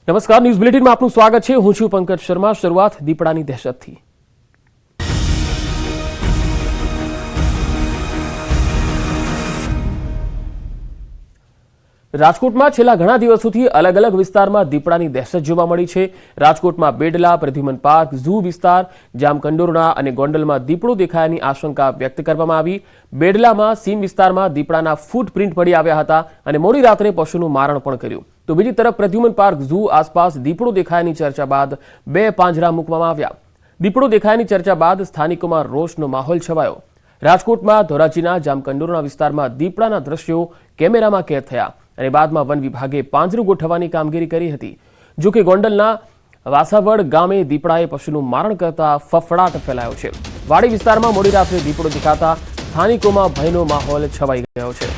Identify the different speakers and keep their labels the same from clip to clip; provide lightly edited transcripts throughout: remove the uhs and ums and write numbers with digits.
Speaker 1: નમસ્કાર, ન્યૂઝ બુલેટિનમાં આપનું સ્વાગત છે। હું છું પંકજ શર્મા। શરૂઆત દીપડાની દહેશતથી। રાજકોટમાં છેલ્લા ઘણા દિવસોથી અલગ અલગ વિસ્તારમાં દીપડાની દહેશત જોવા મળી છે। રાજકોટમાં બેડલા, પ્રદ્યુમન પાર્ક, ઝૂ વિસ્તાર, જામકંડોરણા અને ગોંડલમાં દીપડો દેખાયાની આશંકા વ્યક્ત કરવામાં આવી। બેડલામાં સીમ વિસ્તારમાં દીપડાના ફૂટપ્રિન્ટ પડી આવ્યા હતા અને મોડી રાત્રે પશુનું મારણ પણ કર્યું। તો બીજી તરફ પ્રદ્યુમન પાર્ક ઝૂ આસપાસ દીપડો દેખાયાની ચર્ચા બાદ 2 પાંજરા મૂકવામાં આવ્યા। દીપડો દેખાયાની ચર્ચા બાદ સ્થાનિકોમાં રોષનો માહોલ છવાયો। રાજકોટમાં ધોરાજીના જામકંડોરણા વિસ્તારમાં દીપડાના દ્રશ્યો કેમેરામાં કેદ થયા અને બાદમાં વન વિભાગે પાંજરું ગોઠવવાની કામગીરી કરી હતી। જો કે ગોંડલના વાસાવડ ગામે દીપડાએ પશુનું મારણ કરતા ફફડાટ ફેલાયો છે। વાડી વિસ્તારમાં મોડી રાત્રે દીપડો દેખાતા સ્થાનિકોમાં ભયનો માહોલ છવાઈ ગયો છે।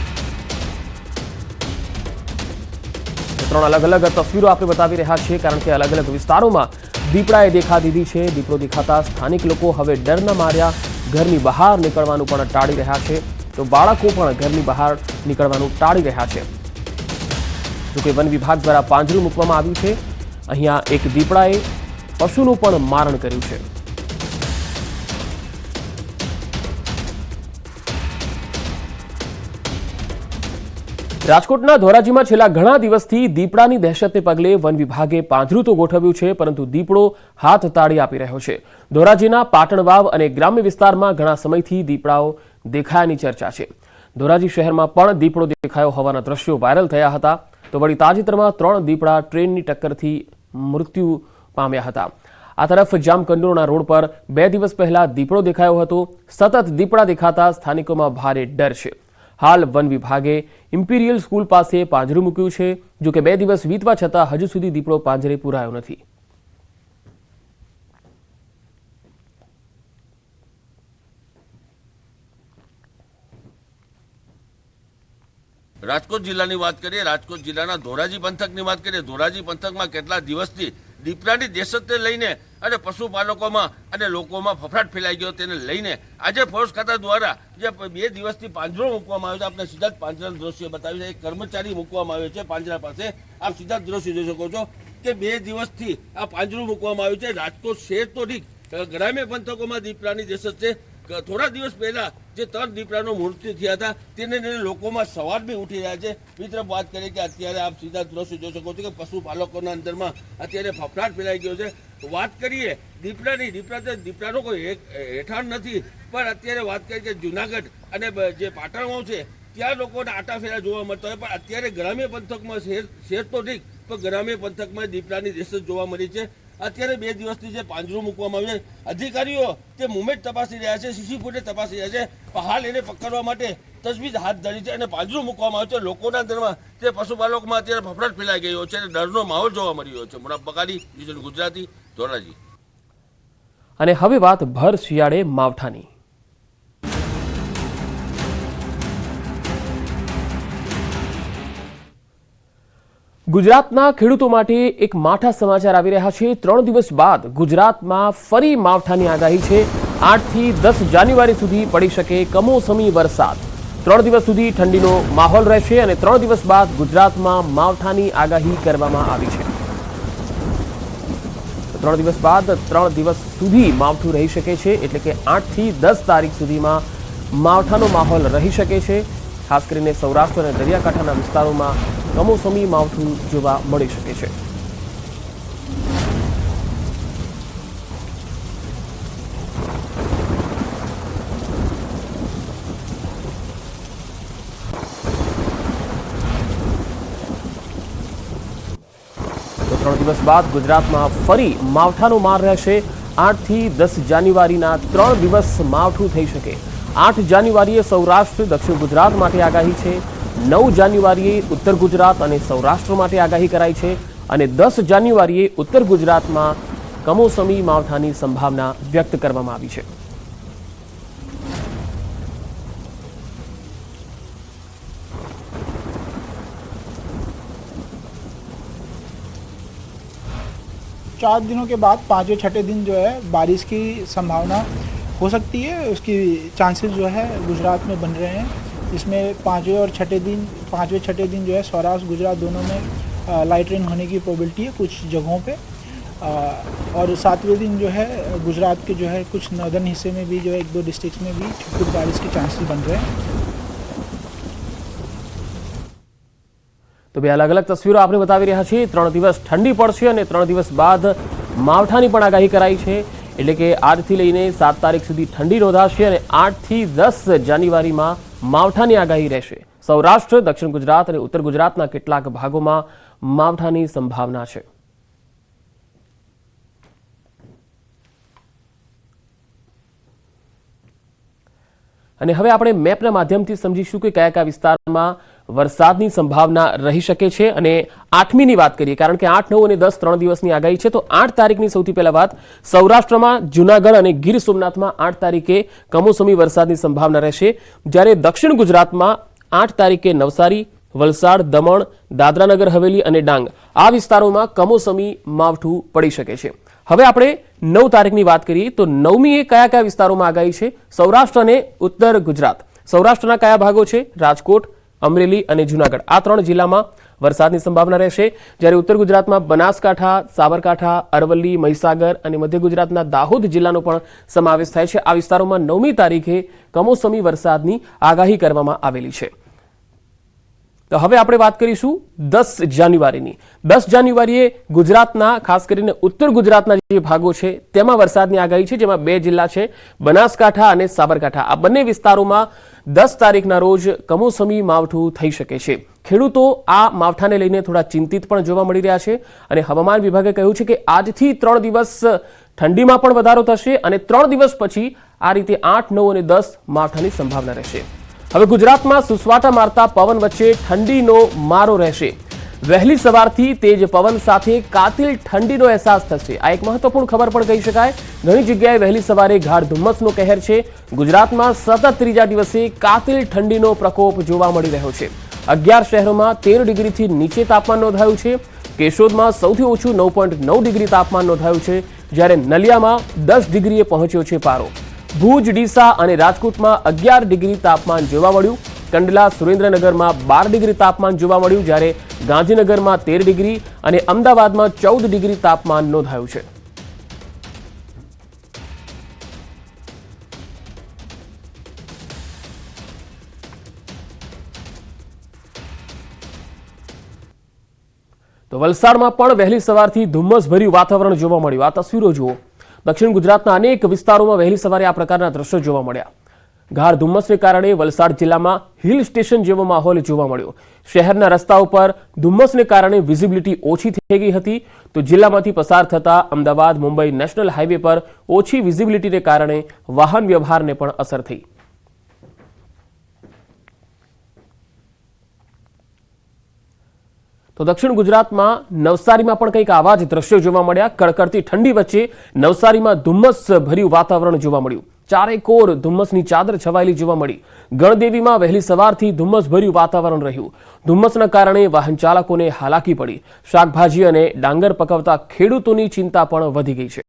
Speaker 1: 3 અલગ અલગ તસવીરો આપણે બતાવી રહ્યા છીએ કારણ કે અલગ અલગ વિસ્તારોમાં દીપડાએ દેખા દીધી છે। દીપડો દેખાતા સ્થાનિક લોકો હવે ડરના માર્યા ઘરની બહાર નીકળવાનું પણ ટાળી રહ્યા છે, તો બાળકો પણ ઘરની બહાર નીકળવાનું ટાળી રહ્યા છે। જોકે વન વિભાગ દ્વારા પાંજરું મૂકવામાં આવ્યું છે। અહીંયા એક દીપડાએ પશુનું પણ મારણ કર્યું છે। રાજકોટના ધોરાજીમાં છેલ્લા ઘણા દિવસથી દીપડાની દહેશતને પગલે વન વિભાગે પાંજરું તો ગોઠવ્યું છે, પરંતુ દીપડો હાથ તાળી આપી રહ્યો છે। ધોરાજીના પાટણવાવ અને ગ્રામ્ય વિસ્તારમાં ઘણા સમયથી દીપડાઓ દેખાયાની ચર્ચા છે। ધોરાજી શહેરમાં પણ દીપડો દેખાયો હોવાના દ્રશ્યો વાયરલ થયા હતા। તો વળી તાજેતરમાં 3 દીપડા ટ્રેનની ટક્કરથી મૃત્યુ પામ્યા હતા। આ તરફ જામકંડોરણા રોડ પર 2 દિવસ પહેલા દીપડો દેખાયો હતો। સતત દીપડા દેખાતા સ્થાનિકોમાં ભારે ડર છે। હાલ વન વિભાગે ઇમ્પિરિયલ સ્કૂલ પાસે પાંજરું મૂક્યું છે। જો કે 2 દિવસ વીતવા છતાં હજુ સુધી દીપડો પાંજરે પૂરાયો નથી।
Speaker 2: રાજકોટ જિલ્લાની વાત કરીએ, રાજકોટ જિલ્લાના ધોરાજી પંથકની વાત કરીએ, ધોરાજી પંથકમાં કેટલા દિવસથી દીપડાની દહેશતને લઈને અને પશુપાલકોમાં અને લોકોમાં ફફડાટ ફેલાઈ ગયો તેને લઈને આજે ફોરેસ્ટ ખાતા દ્વારા જે 2 દિવસથી પાંજરો મૂકવામાં આવ્યો છે। આપણે સીધા જ પાંજરાના દ્રશ્ય બતાવી છે। એક કર્મચારી મૂકવામાં આવ્યો છે પાંજરા પાસે। આપ સીધા જ દ્રશ્ય જોઈ શકો છો કે 2 દિવસથી આ પાંજરું મૂકવામાં આવ્યું છે। રાજકોટ શહેર તો ઠીક, ગ્રામ્ય પંથકોમાં દીપડાની દહેશત છે। થોડા દિવસ પહેલા જે 3 દીપડાનું મૃત્યુ થયા હતા તેને લઈને લોકોમાં સવાલ બી ઉઠી રહ્યા છે। બીજી તરફ વાત કરીએ કે અત્યારે આપ સીધા દ્રશ્ય જોઈ શકો છો કે પશુપાલકોના અંદરમાં અત્યારે ફફડાટ ફેલાઈ ગયો છે। વાત કરીએ દીપડાની, દીપડાનો કોઈ હેઠાણ નથી, પણ અત્યારે વાત કરીએ કે જુનાગઢ અને જે પાટણમાં છે ત્યાં લોકોને આટા ફેરા જોવા મળતા હોય, પણ અત્યારે ગ્રામ્ય પંથકમાં શહેર તો ઠીક પણ ગ્રામ્ય પંથકમાં દીપડાની દહેશત જોવા મળી છે। અત્યારે 2 દિવસથી જે પાંજરું મૂકવામાં આવ્યું છે, અધિકારીઓ તે મુમેન્ટ તપાસી રહ્યા છે, સીસી ફૂટેજ તપાસી રહ્યા છે, પણ હાલ એને પકડવા માટે તજવીજ હાથ ધરી છે અને પાંજરું મૂકવામાં આવ્યું છે। લોકોના અંદરમાં તે પશુપાલકોમાં અત્યારે ફફડાટ ફેલાઈ ગયો છે અને ડરનો માહોલ જોવા મળી રહ્યો છે। મોટા બકાડી, વિઝન ગુજરાતી, ધોરાજી।
Speaker 1: અને હવે વાત ભર શિયાળે માવઠાની। ગુજરાતના ખેડૂતો માટે એક માઠા સમાચાર આવી રહ્યા છે। 3 દિવસ બાદ ગુજરાતમાં ફરી માવઠાની આગાહી છે। 8 થી 10 જાન્યુઆરી સુધી પડી શકે કમોસમી વરસાદ। 3 દિવસ સુધી ઠંડીનો માહોલ રહેશે અને 3 દિવસ બાદ ગુજરાતમાં માવઠાની આગાહી કરવામાં આવી છે। 3 દિવસ બાદ 3 દિવસ સુધી માવઠું રહી શકે છે, એટલે કે 8 થી 10 તારીખ સુધીમાં માવઠાનો માહોલ રહી શકે છે। ખાસ કરીને સૌરાષ્ટ્ર અને દરિયાકાંઠાના વિસ્તારોમાં કમોસમી માવઠું જોવા મળી શકે છે। તો 3 દિવસ બાદ ગુજરાતમાં ફરી માવઠાનો માર રહેશે। 8 થી 10 જાન્યુઆરીના 3 દિવસ માવઠું થઈ શકે। 8 જાન્યુઆરીએ સૌરાષ્ટ્ર, દક્ષિણ ગુજરાત માટે આગાહી છે। 9 જાન્યુઆરીએ ઉત્તર ગુજરાત અને સૌરાષ્ટ્ર માટે આગાહી કરાઈ છે અને 10 જાન્યુઆરીએ ઉત્તર ગુજરાતમાં કમોસમી માવઠાની સંભાવના વ્યક્ત કરવામાં આવી છે।
Speaker 3: चार दिनों के बाद 5वें छठे दिन जो है बारिश की संभावना हो सकती है। उसकी चांसेस जो है गुजरात में बन रहे हैं। इसमें पाँचवें छठे दिन जो है सौराष्ट्र गुजरात दोनों में लाइट रेन होने की प्रोबेबिलिटी है कुछ जगहों पे। और 7वें दिन जो है गुजरात के जो है कुछ नॉर्दर्न हिस्से में भी जो है 1-2 डिस्ट्रिक्ट्स में भी छुटपुट बारिश के चांसेस बन रहे हैं।
Speaker 1: તો બે અલગ અલગ તસવીરો આપણે બતાવી રહ્યા છીએ। 3 દિવસ ઠંડી પડશે અને 3 દિવસ બાદ માવઠાની પણ આગાહી કરાઈ છે, એટલે કે આજથી લઈને 7 તારીખ સુધી ઠંડી નોંધાશે અને 8 થી 10 જાન્યુઆરીમાં માવઠાની આગાહી રહેશે। સૌરાષ્ટ્ર, દક્ષિણ ગુજરાત અને ઉત્તર ગુજરાતના કેટલાક ભાગોમાં માવઠાની સંભાવના છે। અને હવે આપણે મેપના માધ્યમથી સમજીશું કે કયા કયા વિસ્તારમાં વરસાદની સંભાવના રહી શકે છે। અને 8મીની વાત કરીએ, કારણ કે 8, 9 અને 10 3 દિવસની આગાહી છે, તો 8 તારીખની સૌથી પહેલા વાત સૌરાષ્ટ્રમાં જૂનાગઢ અને ગીર સોમનાથમાં 8 તારીખે કમોસમી વરસાદની સંભાવના રહેશે, જ્યારે દક્ષિણ ગુજરાતમાં 8 તારીખે નવસારી, વલસાડ, દમણ, દાદરાનગર હવેલી અને ડાંગ આ વિસ્તારોમાં કમોસમી માવઠું પડી શકે છે। હવે આપણે 9 તારીખની વાત કરીએ તો 9મીએ કયા કયા વિસ્તારોમાં આગાહી છે। સૌરાષ્ટ્ર અને ઉત્તર ગુજરાત, સૌરાષ્ટ્રના કયા ભાગો છે? રાજકોટ, અમરેલી અને જૂનાગઢ આ 3 જિલ્લામાં વરસાદની સંભાવના રહેશે, જ્યારે ઉત્તર ગુજરાતમાં બનાસકાંઠા, સાબરકાંઠા, અરવલ્લી, મહીસાગર અને મધ્ય ગુજરાતના દાહોદ જિલ્લાનો પણ સમાવેશ થાય છે। આ વિસ્તારોમાં 9મી તારીખે કમોસમી વરસાદની આગાહી કરવામાં આવેલી છે। તો હવે આપણે વાત કરીશું 10 જાન્યુઆરીની। 10 જાન્યુઆરીએ ગુજરાતના, ખાસ કરીને ઉત્તર ગુજરાતના જે ભાગો છે તેમાં વરસાદની આગાહી છે, જેમાં 2 જિલ્લા છે, બનાસકાંઠા અને સાબરકાંઠા। આ બંને વિસ્તારોમાં 10 તારીખના રોજ કમોસમી માવઠું થઈ શકે છે। ખેડૂતો આ માવઠાને લઈને થોડા ચિંતિત પણ જોવા મળી રહ્યા છે અને હવામાન વિભાગે કહ્યું છે કે આજથી 3 દિવસ ઠંડીમાં પણ વધારો થશે અને 3 દિવસ પછી આ રીતે 8, 9 અને 10 માવઠાની સંભાવના રહેશે। હવે ગુજરાતમાં સુસવાટા મારતા પવન વચ્ચે ઠંડીનો મારો રહેશે। વહેલી સવારથી તેજ પવન સાથે કાતિલ ઠંડીનો અહેસાસ થશે। આ એક મહત્વપૂર્ણ ખબર પણ કહી શકાય। ઘણી જગ્યાએ વહેલી સવારે ગાઢ ધુમ્મસનો કહેર છે। ગુજરાતમાં સતત ત્રીજા દિવસે કાતિલ ઠંડીનો પ્રકોપ જોવા મળી રહ્યો છે। 11 શહેરોમાં 13 ડિગ્રીથી નીચે તાપમાન નોંધાયું છે। કેશોદમાં સૌથી ઓછું 9.9 ડિગ્રી તાપમાન નોંધાયું છે, જ્યારે નલિયામાં 10 ડિગ્રીએ પહોંચ્યો છે પારો। ભુજ, ડીસા અને રાજકોટમાં 11 ડિગ્રી તાપમાન જોવા મળ્યું। કંડલા, સુરેન્દ્રનગરમાં 12 ડિગ્રી તાપમાન જોવા મળ્યું, જ્યારે ગાંધીનગરમાં 13 ડિગ્રી અને અમદાવાદમાં 14 ડિગ્રી તાપમાન નોંધાયું છે। તો વલસાડમાં પણ વહેલી સવારથી ધુમ્મસભર્યું વાતાવરણ જોવા મળ્યું। આ તસવીરો જુઓ। દક્ષિણ ગુજરાતના અનેક વિસ્તારોમાં વહેલી સવારે આ પ્રકારના દ્રશ્યો જોવા મળ્યા। ગાઢ ધુમ્મસને કારણે વલસાડ જિલ્લામાં હિલ સ્ટેશન જેવો માહોલ જોવા મળ્યો। શહેરના રસ્તાઓ પર ધુમ્મસને કારણે વિઝિબિલિટી ઓછી થઈ ગઈ હતી, તો જિલ્લામાંથી પસાર થતા અમદાવાદ મુંબઈ નેશનલ હાઈવે પર ઓછી વિઝિબિલિટીને કારણે વાહન વ્યવહારને પણ અસર થઈ। તો દક્ષિણ ગુજરાતમાં નવસારીમાં પણ કંઈક આવા જ દ્રશ્યો જોવા મળ્યા। કડકડતી ઠંડી વચ્ચે નવસારીમાં ધુમ્મસ ભર્યું વાતાવરણ જોવા મળ્યું। ચારેકોર ધુમ્મસની ચાદર છવાયેલી જોવા મળી। ગણદેવીમાં વહેલી સવારથી ધુમ્મસ ભર્યું વાતાવરણ રહ્યું। ધુમ્મસના કારણે વાહન ચાલકોને હાલાકી પડી। શાકભાજી અને ડાંગર પકવતા ખેડૂતોની ચિંતા પણ વધી ગઈ છે।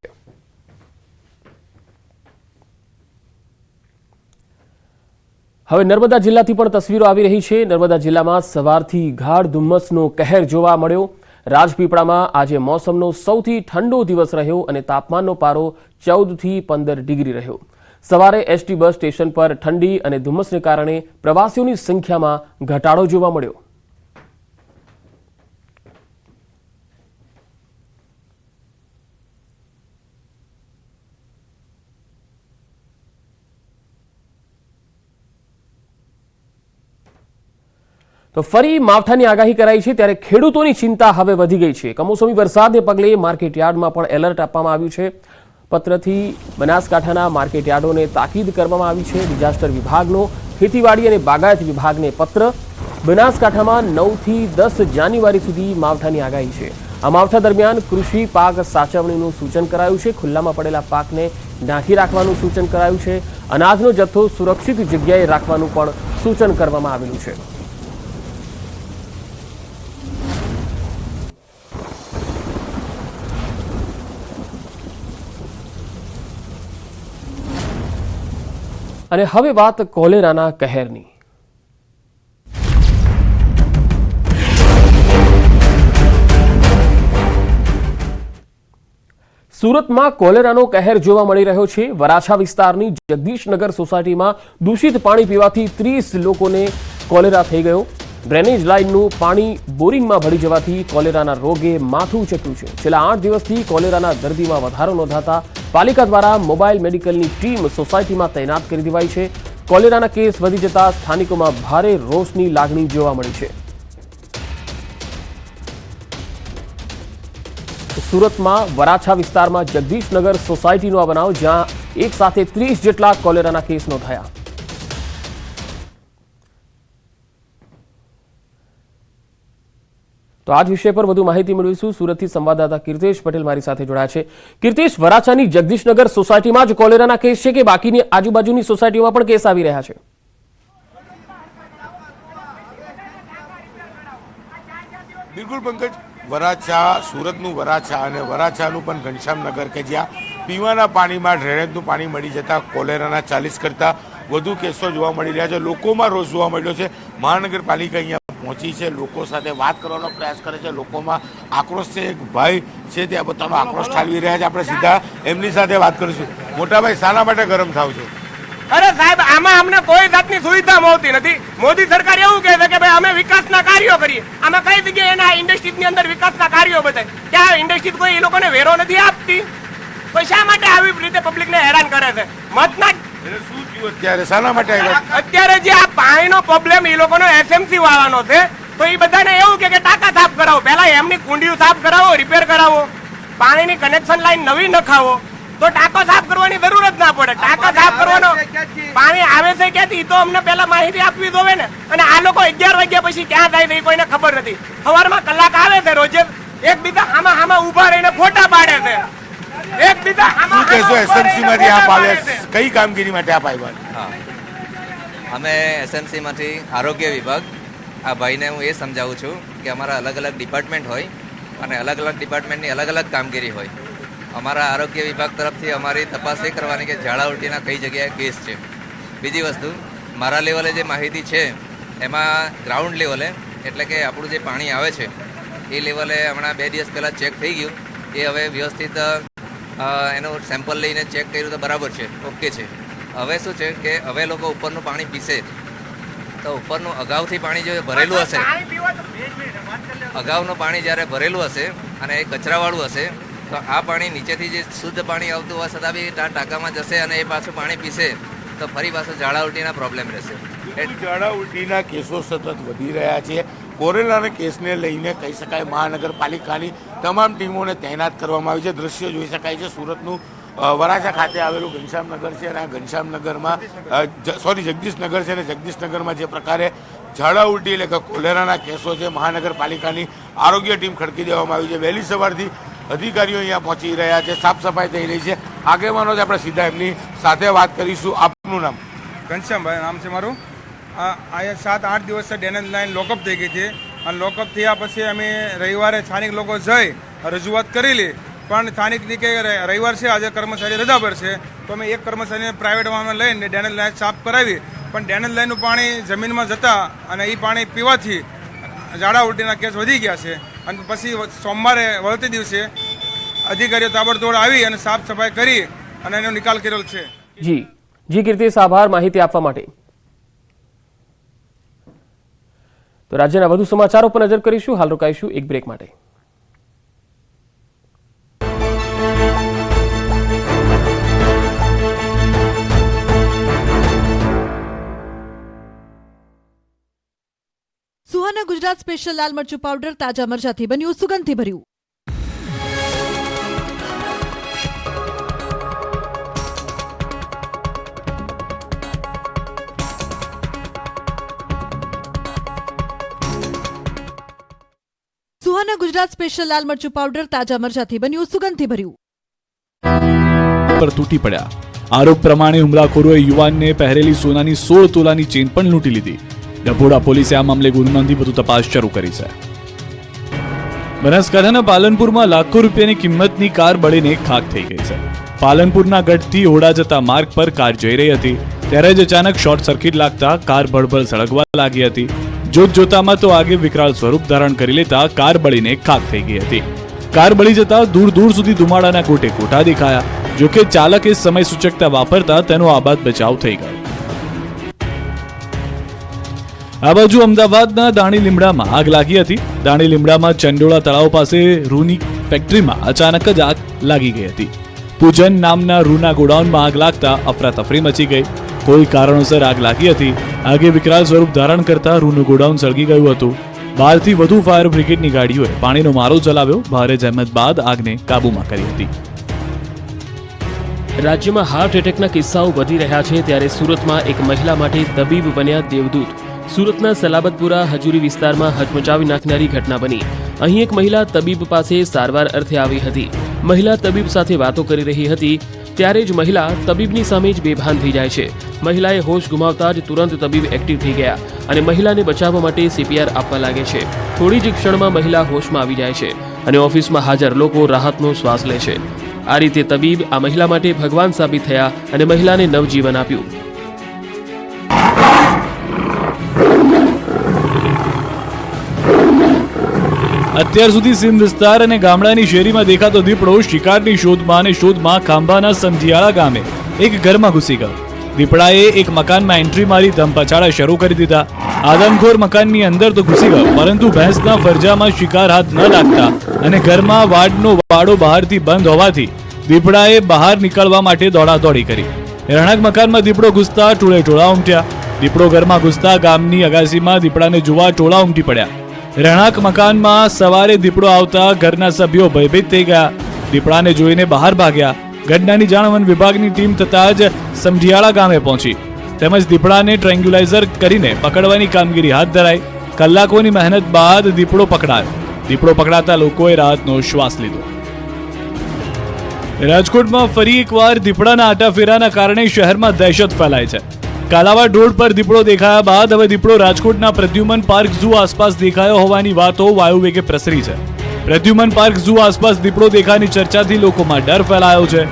Speaker 1: હવે નર્મદા જિલ્લાથી પણ તસવીરો આવી રહી છે। નર્મદા જિલ્લામાં સવારથી ગાઢ ધુમ્મસનો કહેર જોવા મળ્યો। રાજપીપળામાં આજે મોસમનો સૌથી ઠંડો દિવસ રહ્યો અને તાપમાનનો પારો 14 થી 15 ડિગ્રી રહ્યો। સવારે એસટી બસ સ્ટેશન પર ઠંડી અને ધુમ્મસને કારણે પ્રવાસીઓની સંખ્યામાં ઘટાડો જોવા મળ્યો। તો ફરી માવઠાની આગાહી કરાઈ છે, ત્યારે ખેડૂતોની ચિંતા હવે વધી ગઈ છે। કમોસમી વરસાદને પગલે માર્કેટ યાર્ડમાં પણ એલર્ટ આપવામાં આવ્યું છે। પત્રથી બનાસકાંઠાના માર્કેટ યાર્ડોને તાકીદ કરવામાં આવી છે। ડિઝાસ્ટર વિભાગનો ખેતીવાડી અને બાગાયત વિભાગને પત્ર। બનાસકાંઠામાં 9 થી 10 જાન્યુઆરી સુધી માવઠાની આગાહી છે। આ માવઠા દરમિયાન કૃષિ પાક સાચવણીનું સૂચન કરાયું છે। ખુલ્લામાં પડેલા પાકને ઢાંકી રાખવાનું સૂચન કરાયું છે। અનાજનો જથ્થો સુરક્ષિત જગ્યાએ રાખવાનું પણ સૂચન કરવામાં આવેલું છે। અને હવે વાત કોલેરાના કહેરની। સુરતમાં કોલેરાનો કહેર જોવા મળી રહ્યો છે। વરાછા વિસ્તારની જગદીશનગર સોસાયટીમાં દૂષિત પાણી પીવાથી 30 લોકોને કોલેરા થઈ ગયો। ડ્રેનેજ લાઇનનું પાણી બોરિંગમાં ભળી જવાથી કોલેરાના રોગે માથું ઉચક્યું છે। છેલ્લા 8 દિવસથી કોલેરાના દર્દીમાં વધારો નોંધાતા પાલિકા દ્વારા મોબાઈલ મેડિકલની ટીમ સોસાયટીમાં તૈનાત કરી દેવાઈ છે। કોલેરાના કેસ વધી જતા સ્થાનિકોમાં ભારે રોષની લાગણી જોવા મળી છે। સુરતમાં વરાછા વિસ્તારમાં જગદીશનગર સોસાયટીનો આ બનાવ, જ્યાં એક સાથે 30 જેટલા કોલેરાના કેસ નોંધાયા। તો આજ વિષય પર વધુ માહિતી મેળવીશું। સુરતથી સંવાદદાતા કીર્તેશ પટેલ મારી સાથે જોડાયા છે। કીર્તેશ, વરાછાની જગદીશનગર સોસાયટીમાં જ કોલેરાના કેસ છે કે બાકીની આજુબાજુની સોસાયટીઓમાં પણ કેસ આવી રહ્યા છે?
Speaker 4: બિલકુલ પંકજ, વરાછા સુરતનું વરાછા અને વરાછાનું પણ ઘનશ્યામનગર કે જ્યાં પીવાના પાણીમાં ડ્રેનેજનું પાણી મળી જતા કોલેરાના 40 કરતાં વધુ કેસો જોવા મળી રહ્યા છે। લોકોમાં રોષ જોવા મળ્યો છે। મહાનગરપાલિકા અહીંયા પહોંચી છે, લોકો સાથે વાત કરવાનો પ્રયાસ કરે છે। લોકોમાં આક્રોશ છે। એક ભાઈ છે ત્યાં પોતાનો આક્રોશ ઠાલવી રહ્યા છે। આપણે સીધા એમની સાથે વાત કરીશું। મોટા ભાઈ, શાના માટે ગરમ થાવ છો?
Speaker 5: અરે સાહેબ, આમાં અમને કોઈ જાતની સુવિધા મળતી નથી। મોદી સરકાર એવું કહે છે કે ભાઈ અમે વિકાસના કાર્યો કરીએ। આમાં કઈ જગ્યાએ એના ઇન્ડસ્ટ્રીઝની અંદર વિકાસના કાર્યો બતાય? ક્યાં ઇન્ડસ્ટ્રી કોઈ એ લોકોને વેરો નથી આપતી? તો શા માટે આવી રીતે પબ્લિકને હેરાન કરે છે? મતના
Speaker 4: શું થયું અત્યારે? શાના માટે આવ્યા?
Speaker 5: અત્યારે જે આ પાણીનો પ્રોબ્લેમ એ લોકોનો એસએમસી વાળાનો છે, તો એ બધાને એવું કે ટાંકા સાફ કરાવો, પહેલા એમની કુંડીઓ સાફ કરાવો, રિપેર કરાવો, પાણીની કનેક્શન લાઈન નવી નખાવો, તો ટાંકો સાફ કરવાની જરૂર જ ના પડે। ટાંકો સાફ કરવાનો પાણી આવે છે ક્યાંથી તો અમને પહેલા માહિતી આપવી જોવે ને। અને આ લોકો 11 વાગ્યા પછી ક્યાં જાય છે એ કોઈને ખબર નથી। સવારમાં કલાક આવે છે રોજે, એકબીજા આમાં ઊભા રહીને ફોટા પાડે છે। એકબીજા
Speaker 4: શું કહેશો? એસએમસી માંથી આપ આવ્યા, કઈ કામગીરી માટે આપ આવ્યા?
Speaker 6: અમે એસએમસી માંથી આરોગ્ય વિભાગ, આ ભાઈને હું એ સમજાવું છું કે અમારા અલગ અલગ ડિપાર્ટમેન્ટ હોય અને અલગ અલગ ડિપાર્ટમેન્ટની અલગ અલગ કામગીરી હોય। અમારા આરોગ્ય વિભાગ તરફથી અમારી તપાસ એ કરવાની કે ઝાડા ઉલટીના કઈ જગ્યાએ કેસ છે। બીજી વસ્તુ, મારા લેવલે જે માહિતી છે એમાં ગ્રાઉન્ડ લેવલે, એટલે કે આપણું જે પાણી આવે છે એ લેવલે હમણાં 2 દિવસ પહેલાં ચેક થઈ ગયું। એ હવે વ્યવસ્થિત એનું સેમ્પલ લઈને ચેક કર્યું તો બરાબર છે, ઓકે છે। હવે શું છે કે હવે લોકો ઉપરનું પાણી પીશે તો ઉપરનું અગાઉથી પાણી જો ભરેલું હશે, અગાઉનું પાણી જ્યારે ભરેલું હશે અને એ કચરાવાળું હશે, તો આ પાણી નીચેથી જે શુદ્ધ પાણી આવતું હોવા છતાં બી ટાંકામાં જશે અને એ પાછું પાણી પીશે તો ફરી પાછું ઝાડા ઉલટીના પ્રોબ્લેમ રહેશે।
Speaker 4: ઝાડા ઉલટીના કેસો સતત વધી રહ્યા છે। કોરોનાના કેસને લઈને કહી શકાય મહાનગરપાલિકાની તમામ ટીમોને તૈનાત કરવામાં આવી છે। દ્રશ્યો જોઈ શકાય છે સુરતનું વરાછા ખાતે આવેલું ઘનશ્યામનગર છે અને આ ઘનશ્યામનગરમાં જગદીશનગર છે અને જગદીશનગરમાં જે પ્રકારે ઝાડા ઉલટી એટલે કે કોલેરાના કેસો છે, મહાનગરપાલિકાની આરોગ્ય ટીમ ખડકી દેવામાં આવી છે। વહેલી સવારથી અધિકારીઓ અહીંયા પહોંચી રહ્યા છે, સાફ સફાઈ થઈ રહી છે। આગેવાનો છે, આપણે સીધા એમની સાથે વાત કરીશું। આપનું નામ?
Speaker 7: ઘનશ્યામભાઈ નામ છે મારું। અહીંયા 7-8 દિવસથી ડ્રેનેજ લાઈન લોકઅપ થઈ ગઈ છે અને લોકઅપ થયા પછી અમે રવિવારે સ્થાનિક લોકો જઈ રજૂઆત કરેલી, પણ સ્થાનિકની કે રવિવાર છે, આજે કર્મચારી રજા પર છે, તો અમે એક કર્મચારીને પ્રાઇવેટ વાહનમાં લઈને ડ્રેનેજ લાઈન સાફ કરાવી, પણ ડ્રેનેજ લાઈનનું પાણી જમીનમાં જતા અને એ પાણી પીવાથી ઝાડા ઉલટીના કેસ વધી ગયા છે। અને પછી સોમવારે વળતી દિવસે અધિકારીઓ તાબડતોડ આવી અને સાફ સફાઈ કરી અને એનો નિકાલ કરેલ છે।
Speaker 1: જી કીર્તિશ, આભાર માહિતી આપવા માટે। તો રાજ્યના વધુ સમાચારો પર નજર કરીશું। હાલ રોકાઈશું એક બ્રેક માટે।
Speaker 8: સુહાના ગુજરાત સ્પેશિયલ લાલ મરચું પાવડર તાજા મરચાથી બન્યું, સુગંધથી ભર્યું। સુહાના ગુજરાત સ્પેશિયલ લાલ મરચું પાવડર તાજા મરચાથી બન્યું, સુગંધથી ભર્યું।
Speaker 9: પર તૂટી પડ્યા। આરોપ પ્રમાણે હુમલાખોરોએ યુવાનને પહેરેલી સોનાની 16 તોલાની ચેન પણ લૂંટી લીધી। ડભોડા પોલીસે આ મામલે ગુનો નોંધી વધુ તપાસ શરૂ કરી છે। બનાસકાંઠાના પાલનપુરમાં લાખો રૂપિયાની કિંમતની કાર બળીને ખાખ થઈ ગઈ છે। પાલનપુરના ગઢથી હોડા જતા માર્ગ પર કાર જઈ રહી હતી ત્યારે જ અચાનક શોર્ટ સર્કિટ લાગતા કાર ભડભડ સળગવા લાગી હતી। જોતજોતામાં તો આગે વિકરાળ સ્વરૂપ ધારણ કરી લેતા કાર બળીને ખાખ થઈ ગઈ હતી। કાર બળી જતા દૂર દૂર સુધી ધુમાડાના કોટે કોઠા દેખાયા. જોકે ચાલકે સમય સૂચકતા વાપરતા તેનો આબાદ બચાવ થઈ ગયો. આ બાજુ અમદાવાદના દાણી લીમડામાં આગ લાગી હતી. દાણી લીમડામાં ચંડોળા તળાવ પાસે રૂની ફેક્ટરીમાં અચાનક જ આગ લાગી ગઈ હતી. પૂજન નામના રૂના ગોડાઉનમાં આગ લાગતા અફરાતફરી મચી ગઈ. કોઈ કારણોસર આગ લાગી હતી. આગે વિકરાળ સ્વરૂપ ધારણ કરતા રૂનું ગોડાઉન સળગી ગયું હતું. 12થી વધુ ફાયર બ્રિગેડની ગાડીઓએ પાણીનો મારો ચલાવ્યો. ભારે જહેમત બાદ આગને કાબૂમાં કરી હતી.
Speaker 1: રાજ્યમાં હાર્ટ એટેકના કિસ્સાઓ વધી રહ્યા છે, ત્યારે સુરતમાં એક મહિલા માટે તબીબ બન્યા દેવદૂત. સુરતના સલાબતપુરા હજુરી વિસ્તારમાં હચમચાવી નાખનારી ઘટના બની. અહીં એક મહિલા તબીબ પાસે સારવાર અર્થે આવી હતી. મહિલા તબીબ સાથે વાતો કરી રહી હતી, ત્યારે જ મહિલા તબીબની સામે જ બેભાન થઈ જાય છે. મહિલાએ હોશ ગુમાવતા જ તુરંત તબીબ એક્ટિવ થઈ ગયા અને મહિલાને બચાવવા માટે CPR આપવા લાગે છે. થોડી જ ક્ષણમાં મહિલા હોશમાં આવી જાય છે અને ઓફિસમાં હાજર લોકો રાહતનો શ્વાસ લે છે. આ રીતે તબીબ આ મહિલા માટે ભગવાન સાબિત થયા અને મહિલાને નવજીવન આપ્યું.
Speaker 9: અત્યાર સુધી સીમ વિસ્તાર અને ગામડાની શેરીમાં દેખાતો દીપડો શિકારની શોધમાં અને શોધમાં ખાંભાના સમઢિયાળા ગામે એક ઘરમાં ઘૂસી ગયો. દીપડાએ એક મકાનમાં એન્ટ્રી મારી ધમપછાડા શરૂ કરી દીધા. આદમખોર મકાનની અંદર તો ઘૂસી ગયો, પરંતુ ભેંસના ફરજામાં શિકાર હાથ ન લાગતા અને ઘરમાં વાડનો વાડો બહારથી બંધ હોવાથી દીપડાએ બહાર નીકળવા માટે દોડાદોડી કરી. રહેણાંક મકાનમાં દીપડો ઘૂસતા ટોળે ટોળા ઉમટ્યા. દીપડો ઘરમાં ઘૂસતા ગામની અગાસીમાં દીપડાને જોવા ટોળા ઉમટી પડ્યા. રહેણાંક મકાનમાં સવારે દીપડો આવતા ઘરના સભ્યો ભયભીત થઈ ગયા. દીપડાને જોઈને બહાર ભાગ્યા. ઘટનાની જાણ વન વિભાગની ટીમ થતાં જ સમઢિયાળા ગામે પહોંચી તેમજ દીપડાને ટ્રેન્ગ્યુલાઇઝર કરીને પકડવાની કામગીરી હાથ ધરાઈ. કલાકોની મહેનત બાદ દીપડો પકડાયો. દીપડો પકડાતા લોકોએ રાહતનો શ્વાસ લીધો. રાજકોટમાં ફરી એકવાર દીપડાના આટાફેરાના કારણે શહેરમાં દહેશત ફેલાય છે. કાલાવાડ રોડ પર દીપડો દેખાયા બાદ હવે દીપડો રાજકોટના પ્રદ્યુમન પાર્ક ઝૂ આસપાસ દેખાયો હોવાની વાતો વાયુવેગે પ્રસરી છે. પ્રદ્યુમન પાર્ક ઝૂ આસપાસ દીપડો દેખાવાની ચર્ચાથી લોકોમાં ડર ફેલાયો છે.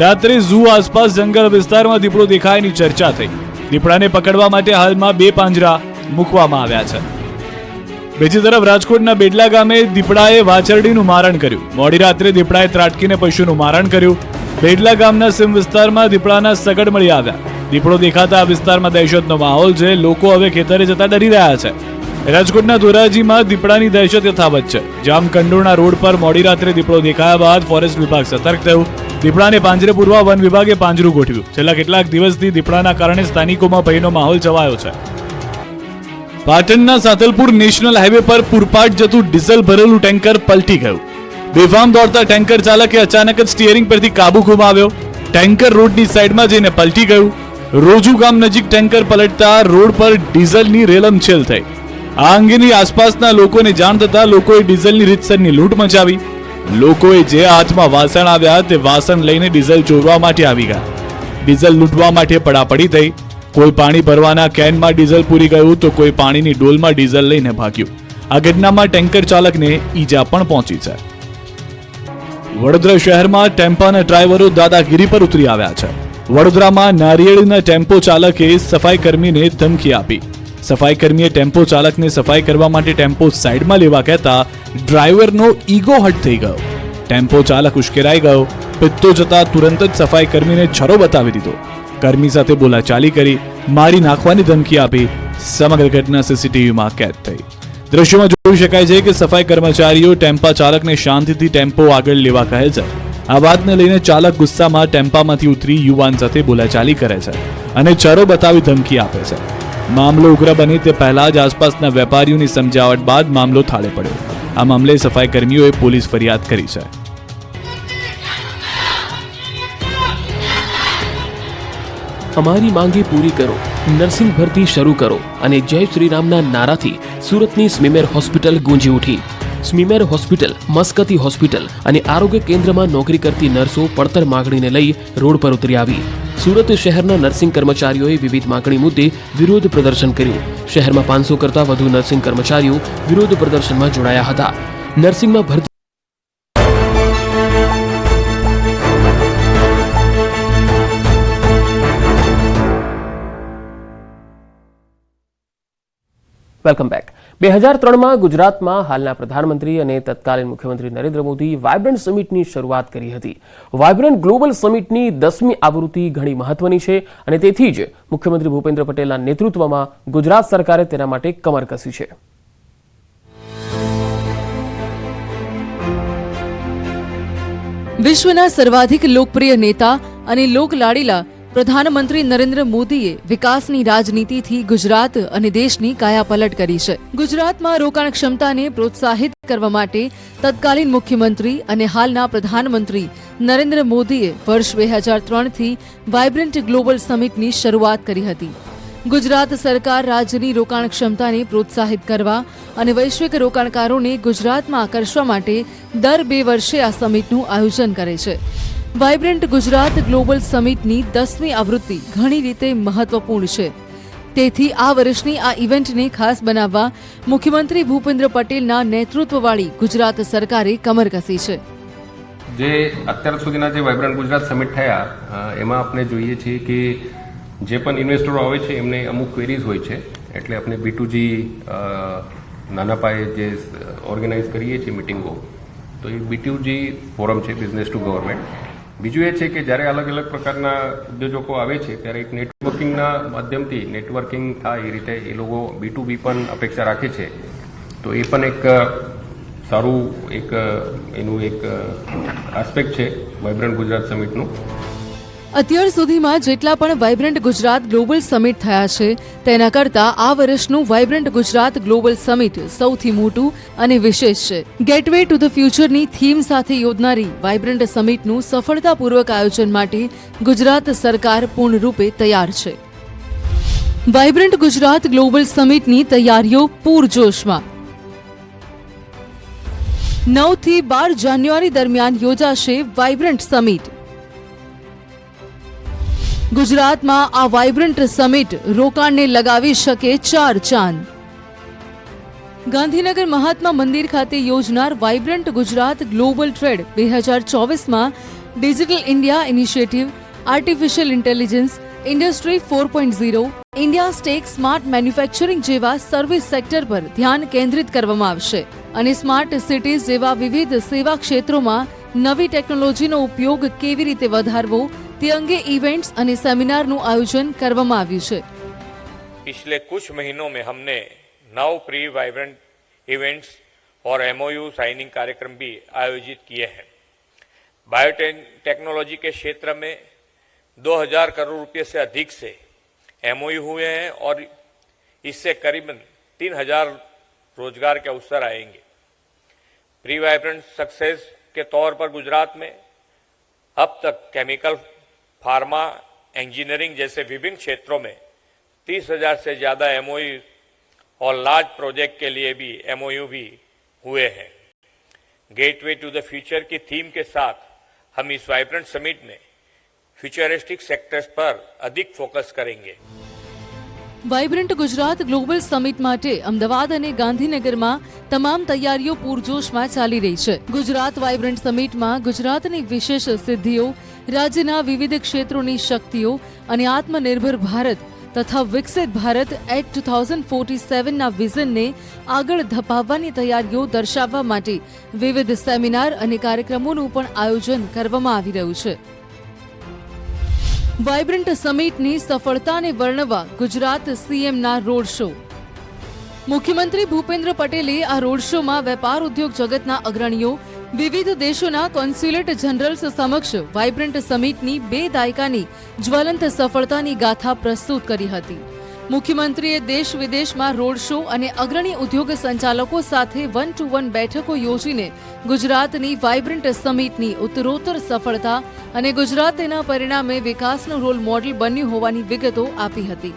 Speaker 9: રાત્રે ઝૂ આસપાસ જંગલ વિસ્તારમાં દીપડો દેખાયાની ચર્ચા થઈ. દીપડાને પકડવા માટે હાલમાં 2 પાંજરા મૂકવામાં આવ્યા છે. બીજી તરફ રાજકોટના બેડલા ગામે દીપડાએ વાછરડીનું મારણ કર્યું. મોડી રાત્રે દીપડાએ ત્રાટકીને પશુનું મારણ કર્યું. બેડલા ગામના સીમ વિસ્તારમાં દીપડાના સગડ મળી આવ્યા. દીપડો દેખાતા આ વિસ્તારમાં દહેશતનો માહોલ છે. લોકો હવે ખેતરે જતા ડરી રહ્યા છે. રાજકોટના ધોરાજીમાં દીપડાની દહેશત યથાવત છે. જામકંડોરણા રોડ પર મોડી રાત્રે દીપડો દેખાયા બાદ ફોરેસ્ટ વિભાગ સતર્ક થયું. દીપડાને પાંજરે પૂરવા વન વિભાગે પાંજરું ગોઠવ્યું. છેલ્લા કેટલાક દિવસથી દીપડાના કારણે સ્થાનિકોમાં ભયનો માહોલ છવાયો છે. પાટણના સાતલપુર નેશનલ હાઈવે પર પૂરપાટ જતું ડીઝલ ભરેલું ટેન્કર પલટી ગયું. બેફામ દોડતા ટેન્કર ચાલકે અચાનક જ સ્ટીયરિંગ પરથી કાબુ ગુમાવ્યો. ટેન્કર રોડની સાઈડમાં જઈને પલટી ગયું. રોજુ ગામ નજીક ટેન્કર પલટતા રોડ પર ડીઝલની રેલમછેલ થઈ. આ અંગેની આસપાસના લોકોને જાણ થતા લોકોએ ડીઝલની રીતસરની લૂંટ મચાવી. લોકોએ જે હાથમાં વાસણ આવ્યા તે વાસણ લઈને ડીઝલ ચોરવા માટે આવી ગયા. ડીઝલ લૂંટવા માટે પડાપડી થઈ. કોઈ પાણી ભરવાના કેનમાં ડીઝલ પૂરી ગયું તો કોઈ પાણીની ડોલમાં ડીઝલ લઈને ભાગ્યું. આ ઘટનામાં ટેન્કર ચાલકને ઈજા પણ પહોંચી છે. વડોદરા શહેરમાં ટેમ્પાના ડ્રાઈવરો દાદાગીરી પર ઉતરી આવ્યા છે. વડોદરામાં નારિયેળીના ટેમ્પો ચાલકે સફાઈ કર્મીને ધમકી આપી. સફાઈ કર્મીએ ટેમ્પો ચાલકને સફાઈ કરવા માટે ટેમ્પો સાઈડમાં લેવા કહેતા ડ્રાઈવરનો ઈગો હટ થઈ ગયો. ટેમ્પો ચાલક ઉશ્કેરાઈ ગયો. પિત્તો જતા તુરંત જ સફાઈ કર્મીને છરો બતાવી દીધો. કર્મી સાથે બોલાચાલી કરી, મારી નાખવાની ધમકી આપી. સમગ્ર ઘટના CCTVમાં કેદ થઈ. દ્રશ્યોમાં જોઈ શકાય છે કે સફાઈ કર્મચારીઓ ટેમ્પા ચાલકને શાંતિથી ટેમ્પો આગળ લેવા કહે છે. આ વાતને લઈને ચાલક ગુસ્સામાં ટેમ્પામાંથી ઉતરી યુવાન સાથે બોલાચાલી કરે છે અને છરો બતાવી ધમકી આપે છે. મામલો ઉગ્ર બને તે પહેલા જ આસપાસના વેપારીઓની સમજાવટ બાદ મામલો થાળે પડ્યો. આ મામલે સફાઈ કર્મીઓએ પોલીસ ફરિયાદ કરી છે.
Speaker 1: અમારી માંગે પૂરી કરો, નર્સિંગ ભરતી શરૂ કરો અને જય શ્રી રામના નારાથી સુરતની સ્મીમેર હોસ્પિટલ ગુંજી ઉઠી. સ્મીમેર હોસ્પિટલ, મસ્કતી હોસ્પિટલ અને આરોગ્ય કેન્દ્રમાં નોકરી કરતી નર્સો પડતર માગણીને લઈ રોડ પર ઉતરી આવી. સુરત શહેરના નર્સિંગ કર્મચારીઓએ વિવિધ માગણી મુદ્દે વિરોધ પ્રદર્શન કર્યું. શહેરમાં 500 કરતાં વધુ નર્સિંગ કર્મચારીઓ વિરોધ પ્રદર્શનમાં જોડાયા હતા. નર્સિંગમાં ભરતી વેલકમ બેક. 2003માં ગુજરાતમાં હાલના પ્રધાનમંત્રી અને તત્કાલીન મુખ્યમંત્રી નરેન્દ્ર મોદી વાઇબ્રન્ટ સમિટની શરૂઆત કરી હતી. વાઇબ્રન્ટ ગ્લોબલ સમિટની 10મી આવૃત્તિ ઘણી મહત્વની છે અને તેથી જ મુખ્યમંત્રી ભૂપેન્દ્ર પટેલના નેતૃત્વમાં ગુજરાત સરકારે તેના માટે કમર કસી છે.
Speaker 8: વિશ્વના સર્વાધિક લોકપ્રિય નેતા અને લોકલાડીલા પ્રધાનમંત્રી નરેન્દ્ર મોદીએ વિકાસની રાજનીતિથી ગુજરાત અને દેશની કાયાપલટ કરી છે. ગુજરાતમાં રોકાણ ક્ષમતાને પ્રોત્સાહિત કરવા માટે તત્કાલીન મુખ્યમંત્રી અને હાલના પ્રધાનમંત્રી નરેન્દ્ર મોદીએ વર્ષ 2003થી વાઇબ્રન્ટ ગ્લોબલ સમિટની શરૂઆત કરી હતી. ગુજરાત સરકાર રાજ્યની રોકાણ ક્ષમતાને પ્રોત્સાહિત કરવા અને વૈશ્વિક રોકાણકારોને ગુજરાતમાં આકર્ષવા માટે દર 2 વર્ષે આ સમિટનું આયોજન કરે છે. વાઇબ્રન્ટ ગુજરાત ગ્લોબલ સમિટની 10મી આવૃત્તિ ઘણી રીતે મહત્વપૂર્ણ છે. તેથી આ વર્ષની આ ઇવેન્ટને ખાસ બનાવવા મુખ્યમંત્રી ભૂપેન્દ્ર પટેલના નેતૃત્વવાળી ગુજરાત સરકારે કમર કસી છે.
Speaker 10: જે અત્યાર સુધીના જે વાઇબ્રન્ટ ગુજરાત સમિટ થયા એમાં આપણે જોઈએ છીએ કે જે પણ ઇન્વેસ્ટરો આવે છે એમને અમુક ક્વેરીઝ હોય છે, એટલે આપણે B2G નાના પાયે જે ઓર્ગેનાઇઝ કરીએ છીએ મિટિંગો, તો એ B2G ફોરમ છે, બિઝનેસ ટુ ગવર્મેન્ટ. બીજું એ છે કે જ્યારે અલગ અલગ પ્રકારના ઉદ્યોજકો આવે છે ત્યારે એક નેટવર્કિંગના માધ્યમથી નેટવર્કિંગ થાય એ રીતે એ લોકો B2B પણ અપેક્ષા રાખે છે. તો એ પણ એક સારું એનું એક આસ્પેક્ટ છે વાઇબ્રન્ટ ગુજરાત સમિટનું.
Speaker 8: અત્યાર સુધીમાં જેટલા પણ વાઇબ્રન્ટ ગુજરાત ગ્લોબલ સમિટ થયા છે તેના કરતાં આ વર્ષનું વાઇબ્રન્ટ ગુજરાત ગ્લોબલ સમિટ સૌથી મોટું અને વિશેષ છે. ગેટવે ટુ ધ ફ્યુચરની થીમ સાથે યોજનારી વાઇબ્રન્ટ સમિટનું સફળતાપૂર્વક આયોજન માટે ગુજરાત સરકાર પૂર્ણરૂપે તૈયાર છે. વાઇબ્રન્ટ ગુજરાત ગ્લોબલ સમિટની તૈયારીઓ પૂરજોશમાં. 9 થી 12 જાન્યુઆરી દરમિયાન યોજાશે વાઇબ્રન્ટ સમિટ. ગુજરાતમાં આ વાઇબ્રન્ટ સમિટ રોકાણને લગાવી શકે 4 ચાંદ. ગાંધીનગર મહાત્મા મંદિર ખાતે યોજનાર વાઇબ્રન્ટ ગુજરાત ગ્લોબલ ટ્રેડ 2024માં digital India initiative, artificial intelligence, industry 4.0, India stack, smart manufacturing જેવા સર્વિસ સેક્ટર પર ધ્યાન કેન્દ્રિત કરવામાં આવશે અને સ્માર્ટ સિટીઝ જેવા વિવિધ સેવા ક્ષેત્રોમાં નવી ટેકનોલોજીનો ઉપયોગ કેવી રીતે વધારવો તે અંગે इवेंट्स અને સેમિનારનું આયોજન કરવામાં આવ્યું છે.
Speaker 11: पिछले कुछ महीनों में हमने 9 प्री वाइब्रेंट इवेंट्स और MOU साइनिंग कार्यक्रम भी आयोजित किए हैं. बायोटेक्नोलॉजी के क्षेत्र में 2000 करोड़ रुपए से अधिक से MOU हुए हैं और इससे करीबन 3000 रोजगार के अवसर आएंगे. प्री वाइब्रेंट सक्सेस के तौर पर गुजरात में अब तक केमिकल, फार्मा, इंजीनियरिंग जैसे विभिन्न क्षेत्रों में 30,000 से ज्यादा MOU और लार्ज प्रोजेक्ट के लिए भी MOU भी हुए हैं. गेटवे टू द फ्यूचर की थीम के साथ हम इस वाइब्रेंट समिट में फ्यूचरिस्टिक सेक्टर्स पर अधिक फोकस करेंगे.
Speaker 8: વાઇબ્રન્ટ ગુજરાત ગ્લોબલ સમિટ માટે અમદાવાદ અને ગાંધીનગરમાં તમામ તૈયારીઓ પૂરજોશમાં ચાલી રહી છે. ગુજરાત વાઇબ્રન્ટ સમિટમાં ગુજરાતની વિશેષ સિદ્ધિઓ, રાજ્યના વિવિધ ક્ષેત્રોની શક્તિઓ અને આત્મનિર્ભર ભારત તથા વિકસિત ભારત એટ 2047ના વિઝનને આગળ ધપાવવાની તૈયારીઓ દર્શાવવા માટે વિવિધ સેમિનાર અને કાર્યક્રમોનું પણ આયોજન કરવામાં આવી રહ્યું છે. વાઇબ્રન્ટ સમિટની સફળતાને વર્ણવવા ગુજરાત CMના રોડ શો. મુખ્યમંત્રી ભૂપેન્દ્ર પટેલે આ રોડ શોમાં વેપાર ઉદ્યોગ જગતના અગ્રણીઓ, વિવિધ દેશોના કોન્સ્યુલેટ જનરલ્સ સમક્ષ વાઇબ્રન્ટ સમિટની 2 દાયકાની જ્વલંત સફળતાની ગાથા પ્રસ્તુત કરી હતી. મુખ્યમંત્રીએ દેશ વિદેશમાં રોડ શો અને અગ્રણી ઉદ્યોગ સંચાલકો સાથે 1-to-1 બેઠકો યોજીને ગુજરાતની વાઇબ્રન્ટ સમિટની ઉત્તરોત્તર સફળતા અને ગુજરાત તેના પરિણામે વિકાસનું રોલ મોડેલ બન્યું હોવાની વિગતો આપી હતી.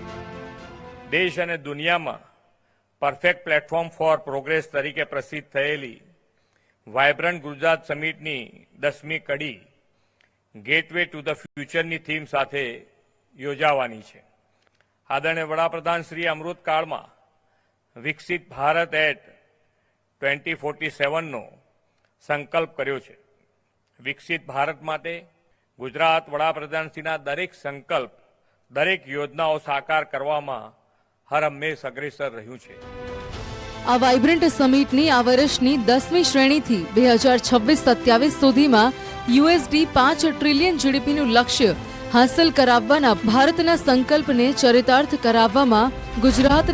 Speaker 11: દેશ અને દુનિયામાં પરફેક્ટ પ્લેટફોર્મ ફોર પ્રોગ્રેસ તરીકે પ્રસિદ્ધ થયેલી વાઇબ્રન્ટ ગુજરાત સમિટની 10મી કડી ગેટવે ટુ ધ ફ્યુચરની થીમ સાથે યોજાવાની છે. આદરણીય વડાપ્રધાન શ્રી અમૃતકાળમાં વિકસિત ભારત એટ 2047નો સંકલ્પ કર્યો છે. વિકસિત ભારત માટે ગુજરાત વડાપ્રધાનશ્રીના દરેક સંકલ્પ, દરેક યોજનાઓ સાકાર કરવામાં હર હંમેશ અગ્રેસર રહ્યું છે.
Speaker 8: આ વાઇબ્રન્ટ સમિટની આ વર્ષની 10મી શ્રેણીથી 2026-27 સુધીમાં $5 ટ્રિલિયન જીડીપીનું લક્ષ્ય હાંસલ કરાવવાના ભારતના સંકલ્પને ચરિતાર્થ કરાવવામાં ગુજરાત